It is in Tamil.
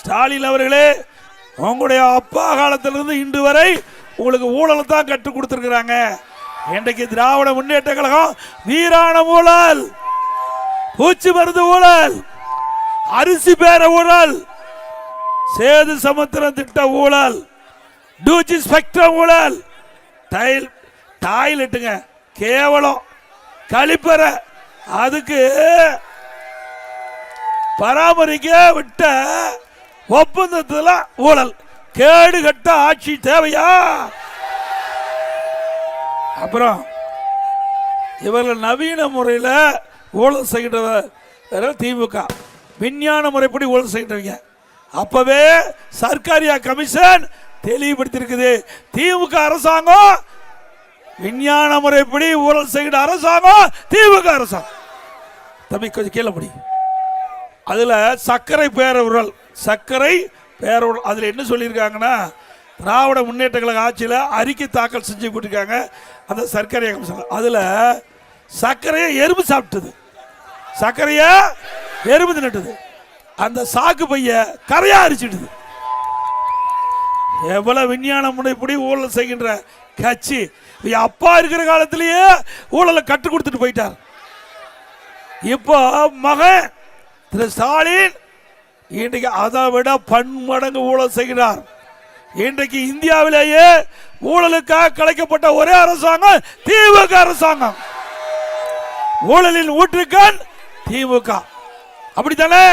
ஸ்டாலின் அவர்களே, உங்களுடைய அப்பா காலத்திலிருந்து இன்று வரை உங்களுக்கு ஊழலை தான் கற்றுக் கொடுத்திருக்கிறாங்க. இன்றைக்கு திராவிட முன்னேற்ற கழகம் வீரான ஊழல், பூச்சி மருந்து ஊழல், அரிசி பேர ஊழல், சேது சமுத்திரம் திட்ட ஊழல், டூஜி ஸ்பெக்ட்ரம் ஊழல், டாய்லெட்டுங்க கேவலம், கழிப்பற அதுக்கு பராமரிக்க விட்ட ஒப்பந்தத்தில் ஊழல், கேடு கட்ட ஆட்சி தேவையா? அப்புறம் இவர்கள் நவீன முறையில் ஊழல் செய்கின்ற திமுக, விஞ்ஞான முறைப்படி ஊழல் செய்கின்றவங்க. அப்பவே சர்க்காரியா கமிஷன் தெளிவுபடுத்தியிருக்குது, திமுக அரசாங்கம் விஞ்ஞான முறைப்படி ஊழல் செய்கிற அரசாங்கம் திமுக அரசாங்கம். தம்பி கொஞ்சம் கீழே முடி. அதுல சர்க்கரை பேரூழல், சர்க்கரை பேரூழல் அதுல என்ன சொல்லியிருக்காங்கன்னா, திராவிட முன்னேற்ற கழக ஆட்சியில் அறிக்கை தாக்கல் செஞ்சு போட்டிருக்காங்க. அந்த சர்க்கரை கமிஷன் அதுல சர்க்கரையை எறும்பு சாப்பிட்டது, சர்க்கரையை எறும்பு தின்னுட்டது, அந்த சாக்கு பைய கரையா அரிச்சிடுது. எவ்வளவு விஞ்ஞான முறைப்படி ஊழல் செய்கின்ற கட்சி. அப்பா இருக்கிற காலத்திலேயே ஊழலை கற்றுக் கொடுத்துட்டு போயிட்டார். இப்போ மகன் திரு ஸ்டாலின் இன்றைக்கு அதை விட பன்மடங்கு ஊழல் செய்கிறார். இன்றைக்கு இந்தியாவிலேயே ஊழலுக்காக கலைக்கப்பட்ட ஒரே அரசாங்கம் திமுக அரசாங்கம். ஊழலின் ஊற்றுக்கண் திமுக, அப்படித்தானே?